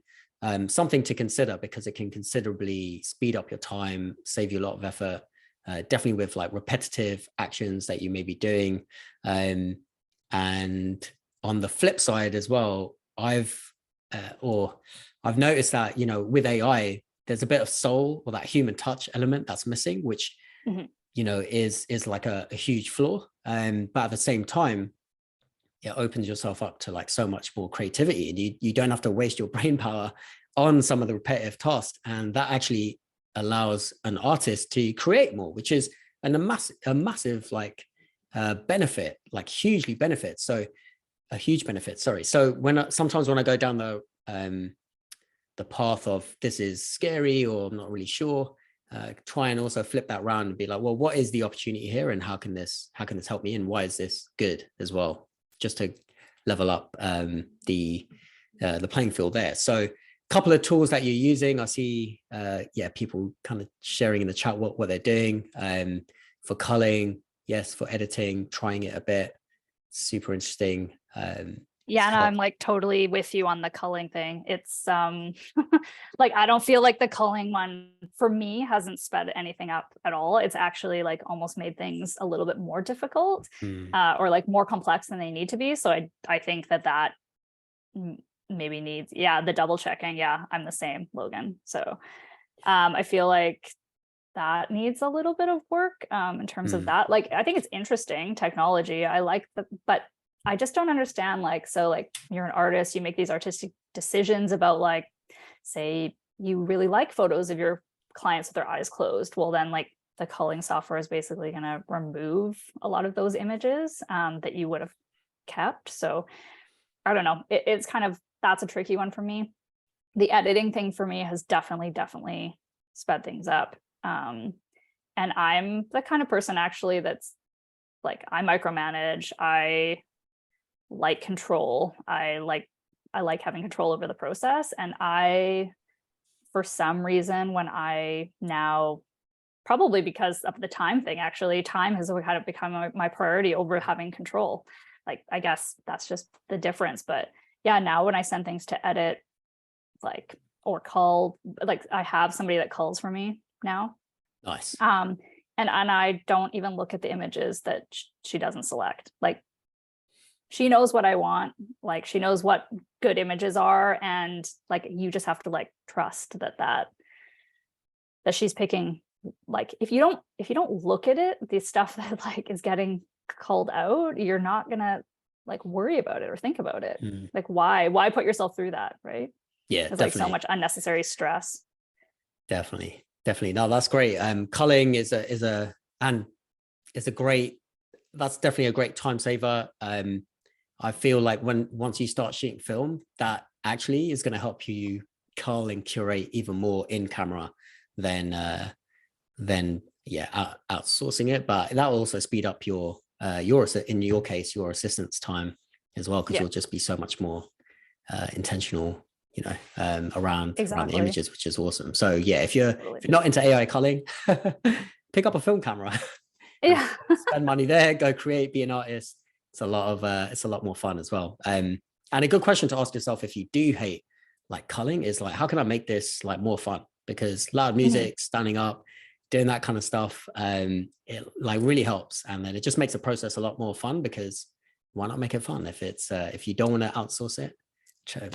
something to consider, because it can considerably speed up your time, save you a lot of effort. Definitely with like repetitive actions that you may be doing. And on the flip side as well, I've noticed that, with AI, there's a bit of soul, or that human touch element that's missing, which, is like a huge flaw. But at the same time, it opens yourself up to like so much more creativity, and you don't have to waste your brain power on some of the repetitive tasks. And that actually allows an artist to create more, which is a massive like benefit, like hugely benefit. So a huge benefit. Sorry. So sometimes when I go down the path of this is scary, or I'm not really sure, try and also flip that around and be like, well, what is the opportunity here, and how can this help me, and why is this good as well, just to level up the playing field there. So couple of tools that you're using. I see people kind of sharing in the chat what they're doing for culling, yes, for editing, trying it a bit, super interesting. Yeah, and I'm like totally with you on the culling thing. It's like, I don't feel like the culling one for me hasn't sped anything up at all. It's actually like almost made things a little bit more difficult or like more complex than they need to be. So I think that maybe needs the double checking. I'm the same, Logan. So I feel like that needs a little bit of work in terms of that. Like, I think it's interesting technology. I like but I just don't understand, like, so like you're an artist, you make these artistic decisions about, like, say you really like photos of your clients with their eyes closed. Well, then like the culling software is basically going to remove a lot of those images that you would have kept. So I don't know. It's kind of, that's a tricky one for me. The editing thing for me has definitely sped things up. And I'm the kind of person actually that's like, I micromanage. I like control. I like having control over the process. And for some reason, when I now, probably because of the time thing, actually, time has kind of become my priority over having control. Like, I guess that's just the difference. But yeah, now when I send things to edit, like, or cull, like, I have somebody that culls for me now. Nice. And I don't even look at the images that she doesn't select. Like, she knows what I want. Like, she knows what good images are. And like, you just have to like trust that she's picking, like, if you don't look at it, the stuff that like is getting called out, you're not gonna like worry about it or think about it. Like, why put yourself through that, right? Yeah, It's definitely. like so much unnecessary stress. Definitely. No, that's great. Culling is great, that's definitely a great time saver. I feel like once you start shooting film, that actually is going to help you cull and curate even more in camera than outsourcing it. But that will also speed up your in your case, your assistant's time as well, because you'll just be so much more intentional, around the images, which is awesome. So yeah, if you're not into AI culling, pick up a film camera. Yeah. Spend money there, go create, be an artist. It's a lot more fun as well. And a good question to ask yourself, if you do hate like culling is like, how can I make this like more fun? Because loud Mhm. music, standing up, doing that kind of stuff, it like really helps. And then it just makes the process a lot more fun, because why not make it fun if it's if you don't want to outsource it?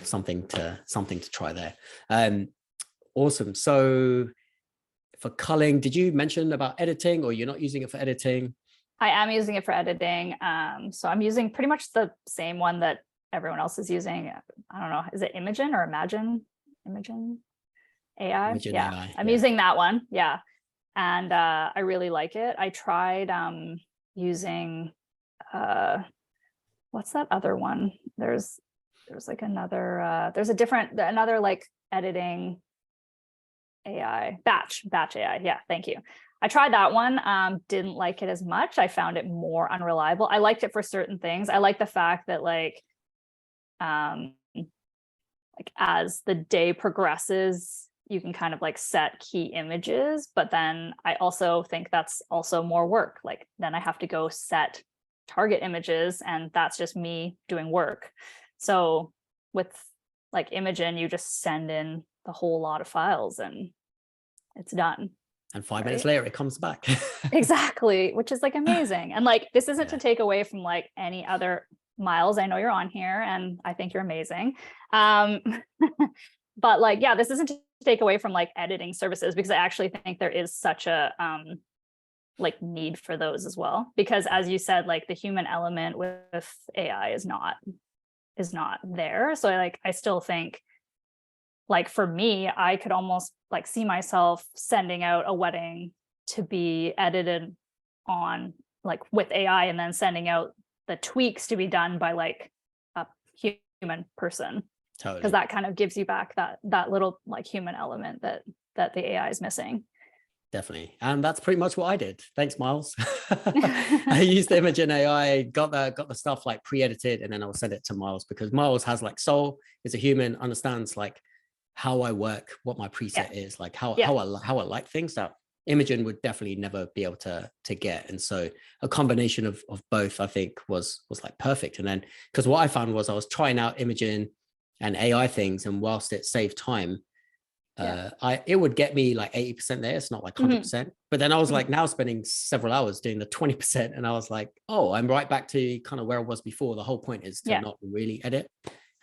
Something to try there. Awesome. So for culling, did you mention about editing, or you're not using it for editing? I am using it for editing. So I'm using pretty much the same one that everyone else is using. I don't know, is it Imagen or Imagine? Imagen AI? Imagen Yeah, AI, I'm yeah. using that one. Yeah. And I really like it. I tried using what's that other one? There's like another there's another like editing AI, batch AI. Yeah, thank you. I tried that one, didn't like it as much. I found it more unreliable. I liked it for certain things. I like the fact that like as the day progresses, you can kind of like set key images, but then I also think that's also more work. Like then I have to go set target images, and that's just me doing work. So with like Imagen, you just send in the whole lot of files and it's done. And 5 minutes Right? later, it comes back. Exactly, which is like amazing. And like this isn't Yeah. to take away from like any other Miles. I know you're on here and I think you're amazing. But like, yeah, this isn't to take away from like editing services, because I actually think there is such a like need for those as well. Because as you said, like the human element with AI is not there. So I still think, like for me, I could almost like see myself sending out a wedding to be edited on like with AI, and then sending out the tweaks to be done by like a human person, because Totally. that kind of gives you back that little like human element that the AI is missing. Definitely. And that's pretty much what I did. Thanks, Miles. I used Imagen AI, got the stuff like pre-edited, and then I'll send it to Miles, because Miles has like soul, is a human, understands like how I work, what my preset is, like how I like things that Imagen would definitely never be able to get. And so a combination of both, I think, was like perfect. And then because what I found was I was trying out Imagen and AI things, and whilst it saved time, it would get me like 80% there. It's not like 100%. But then I was like now spending several hours doing the 20%. And I was like, oh, I'm right back to kind of where I was before. The whole point is to not really edit.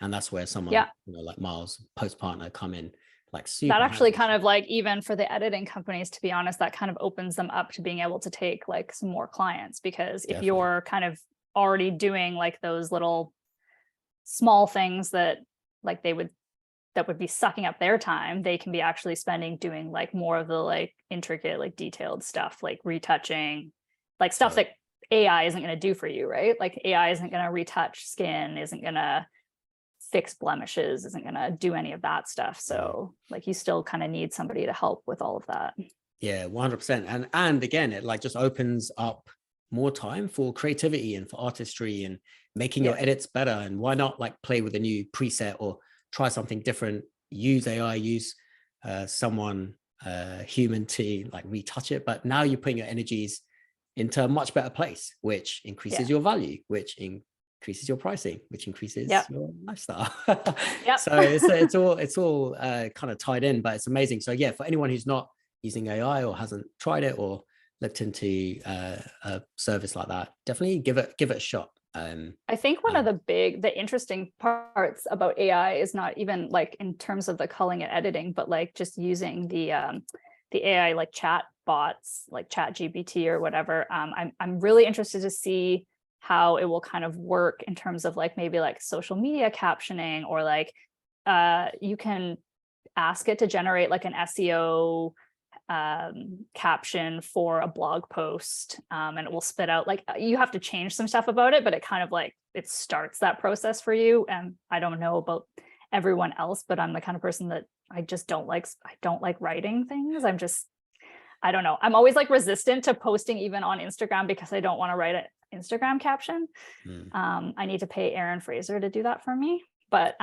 And that's where someone, like Miles, post partner, come in like super. That actually kind of like, even for the editing companies, to be honest, that kind of opens them up to being able to take like some more clients, because if you're kind of already doing like those little small things that like that would be sucking up their time, they can be actually spending doing like more of the like intricate, like detailed stuff, like retouching, like stuff that AI isn't going to do for you, right? Like AI isn't going to retouch skin, isn't going to fix blemishes, isn't going to do any of that stuff. So like you still kind of need somebody to help with all of that. Yeah, 100%. And again, it like just opens up more time for creativity and for artistry and making your edits better. And why not like play with a new preset or try something different, use AI, use someone human to like retouch it. But now you're putting your energies into a much better place, which increases your value, which increases your pricing, which increases your lifestyle. So it's all kind of tied in, but it's amazing. So yeah, for anyone who's not using AI or hasn't tried it or looked into a service like that, definitely give it a shot. I think one of the interesting parts about AI is not even like in terms of the culling and editing, but like just using the AI like chat bots, like ChatGPT or whatever. I'm really interested to see how it will kind of work in terms of like maybe like social media captioning, or like you can ask it to generate like an SEO caption for a blog post, and it will spit out like, you have to change some stuff about it, but it kind of like it starts that process for you. And I don't know about everyone else, but I'm the kind of person that I don't like writing things. I don't know, I'm always like resistant to posting even on Instagram, because I don't want to write an Instagram caption. I need to pay Aaron Fraser to do that for me, but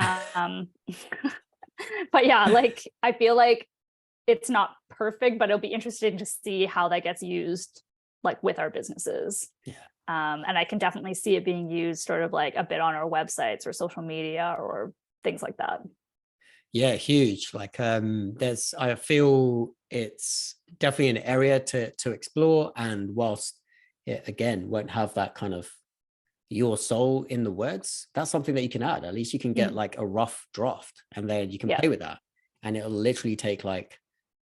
but yeah, like I feel like it's not perfect, but it'll be interesting to see how that gets used like with our businesses. And I can definitely see it being used sort of like a bit on our websites or social media or things like that. Yeah, huge. Like there's I feel it's definitely an area to explore. And whilst it again won't have that kind of your soul in the words, that's something that you can add. At least you can get Mm, like a rough draft and then you can yeah. play with that. And it'll literally take like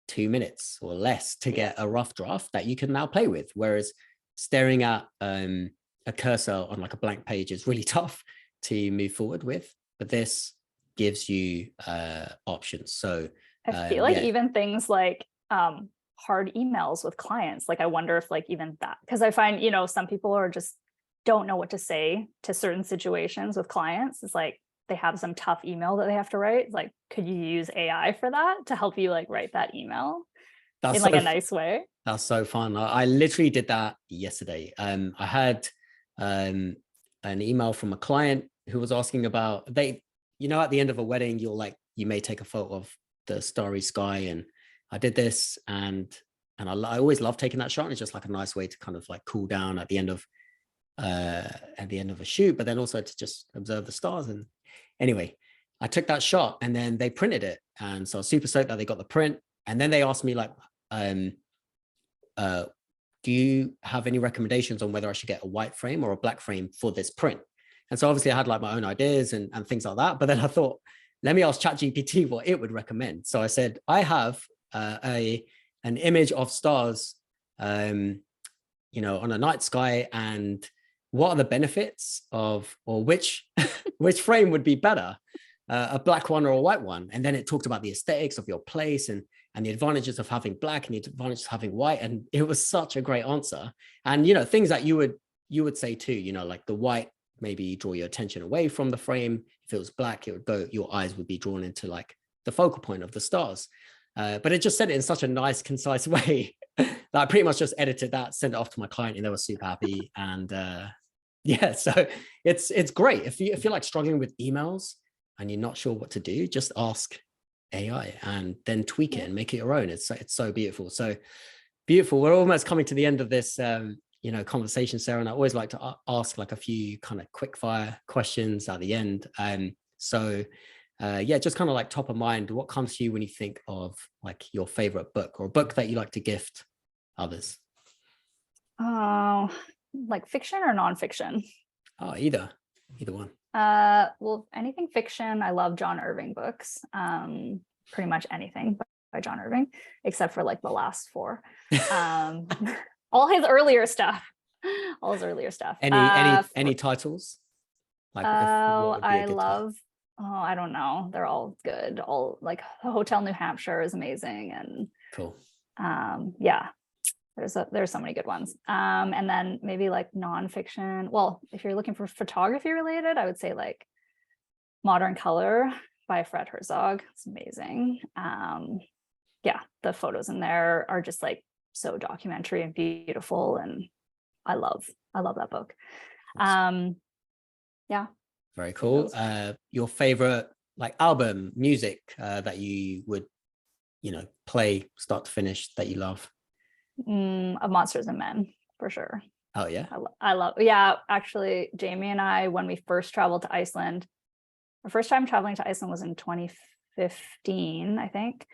2 minutes or less to get a rough draft that you can now play with. Whereas staring at a cursor on like a blank page is really tough to move forward with. But this gives you options. So I feel like yeah, even things like hard emails with clients, like I wonder if like even that, because I find, you know, some people are just don't know what to say to certain situations with clients. It's like they have some tough email that they have to write. Like, could you use AI for that to help you like write that email in that's like so a nice way? that's so fun. I literally did that yesterday. I had um an email from a client who was asking about they, you know, at the end of a wedding, you're like, you may take a photo of the starry sky, and I did this, and I always love taking that shot. And it's just like a nice way to kind of like cool down at the end of a shoot, but then also to just observe the stars. And anyway, I took that shot and then they printed it. And so I was super stoked that they got the print. And then they asked me like, um, do you have any recommendations on whether I should get a white frame or a black frame for this print? And so obviously I had like my own ideas and things like that. But then I thought, let me ask ChatGPT what it would recommend. So I said, I have an image of stars, you know, on a night sky, and what are the benefits of, or which which frame would be better, a black one or a white one? And then it talked about the aesthetics of your place and the advantages of having black and the advantages of having white. And it was such a great answer. And you know, things that you would say too, you know, like the white maybe draw your attention away from the frame. If it was black, it would go, your eyes would be drawn into like the focal point of the stars. But it just said it in such a nice, concise way that I pretty much just edited that, sent it off to my client, and they were super happy. And yeah, so it's great if you're like struggling with emails and you're not sure what to do, just ask AI and then tweak it and make it your own. It's so beautiful. So beautiful. We're almost coming to the end of this you know, conversation, Sarah, and I always like to ask like a few kind of quick fire questions at the end. So yeah, just kind of like top of mind, what comes to you when you think of like your favorite book or a book that you like to gift others? Oh, like fiction or nonfiction? Oh, either one. Well, anything fiction. I love John Irving books. Pretty much anything by John Irving, except for like the last four. Um, all his earlier stuff. All his earlier stuff. Any titles? Like, what would be a I good title? love. Oh, I don't know. They're all good. All like Hotel New Hampshire is amazing, and Cool. yeah, there's so many good ones. And then maybe like nonfiction. Well, if you're looking for photography related, I would say like Modern Color by Fred Herzog. It's amazing. Yeah, the photos in there are just like so documentary and beautiful, and I love that book. Awesome. Yeah. Very cool. Your favorite like album, music that you would, you know, play start to finish that you love? Of Monsters and Men, for sure. Oh yeah. I love, yeah, actually, Jamie and I, when we first traveled to Iceland, our first time traveling to Iceland was in 2015, I think.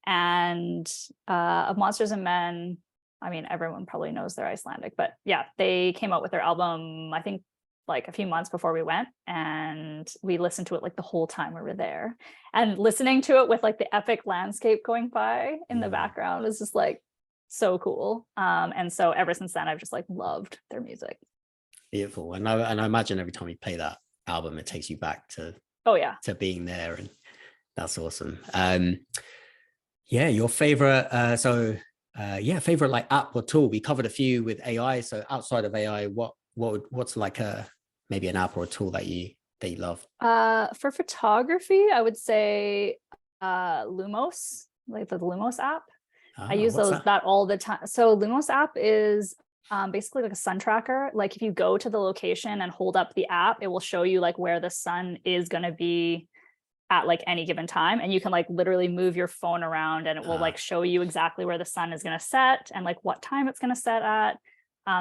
And of Monsters and Men, I mean, everyone probably knows they're Icelandic, but yeah, they came out with their album, I think like a few months before we went, and we listened to it like the whole time we were there. And listening to it with like the epic landscape going by in the background was just like so cool. And so ever since then, I've just like loved their music. Beautiful. And I imagine every time you play that album, it takes you back to being there, and that's awesome. Yeah, your favorite favorite like app or tool. We covered a few with AI. So outside of AI, what's like a maybe an app or a tool that you love? For photography, I would say Lumos, like the Lumos app. I use that all the time. So Lumos app is basically like a sun tracker. Like if you go to the location and hold up the app, it will show you like where the sun is going to be at like any given time, and you can like literally move your phone around and it will like show you exactly where the sun is going to set and like what time it's going to set at.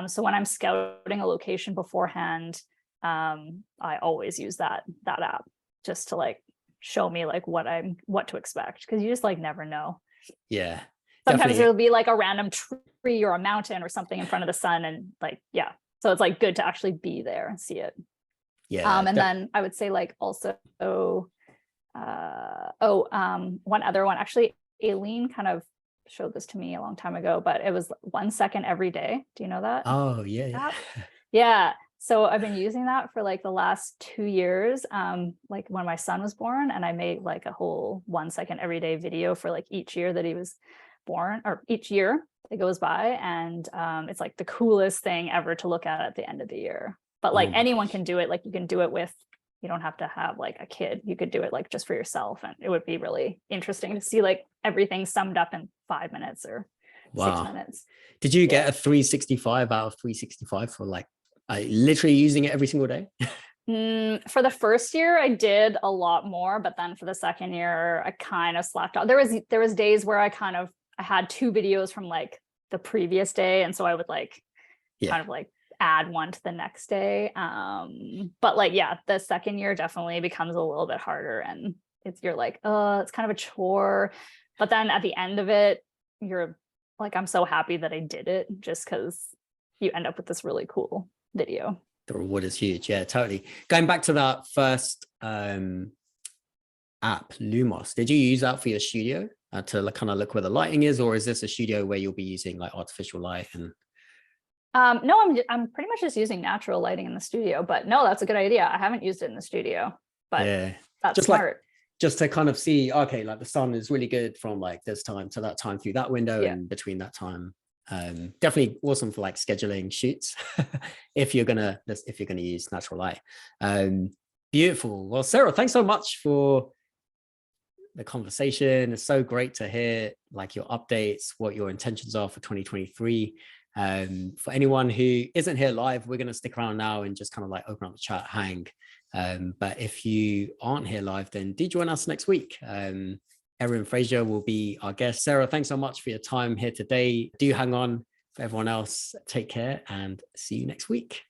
So when I'm scouting a location beforehand, I always use that app just to like show me like what to expect, because you just like never know. Yeah. Sometimes Definitely. it'll be like a random tree or a mountain or something in front of the sun, and like, yeah. So it's like good to actually be there and see it. Yeah. And then I would say like also, one other one, actually, Aileen kind of showed this to me a long time ago, but it was 1 second every day. Do you know that? Oh, yeah, yeah. app? Yeah. So I've been using that for like the last 2 years, like when my son was born, and I made like a whole 1 second everyday video for like each year that he was born, or each year that goes by. And it's like the coolest thing ever to look at the end of the year. But like Oh my anyone gosh. can do it. Like you can do it with, you don't have to have like a kid. You could do it like just for yourself. And it would be really interesting to see like everything summed up in 5 minutes or 6 Wow. minutes. Did you Yeah. get a 365 out of 365 for like literally using it every single day? For the first year, I did a lot more, but then for the second year, I kind of slacked off. There was days where I had 2 videos from like the previous day, and so I would like Yeah. kind of like add one to the next day. But like, yeah, the second year definitely becomes a little bit harder, and you're like, oh, it's kind of a chore. But then at the end of it, you're like, I'm so happy that I did it, just because you end up with this really cool video. The reward is huge. Yeah, totally. Going back to that first app, Lumos, did you use that for your studio to like, kind of look where the lighting is, or is this a studio where you'll be using like artificial light? And no, I'm pretty much just using natural lighting in the studio, but no, that's a good idea. I haven't used it in the studio, but yeah, that's just smart. like just to kind of see, okay, like the sun is really good from like this time to that time through that window, Yeah. and between that time. Definitely awesome for like scheduling shoots if you're gonna use natural light. Beautiful. Well, Sarah, thanks so much for the conversation. It's so great to hear like your updates, what your intentions are for 2023. For anyone who isn't here live, we're going to stick around now and just kind of like open up the chat, hang. But if you aren't here live, then do join us next week. Erin Fraser will be our guest. Sarah, thanks so much for your time here today. Do hang on. For everyone else, take care and see you next week.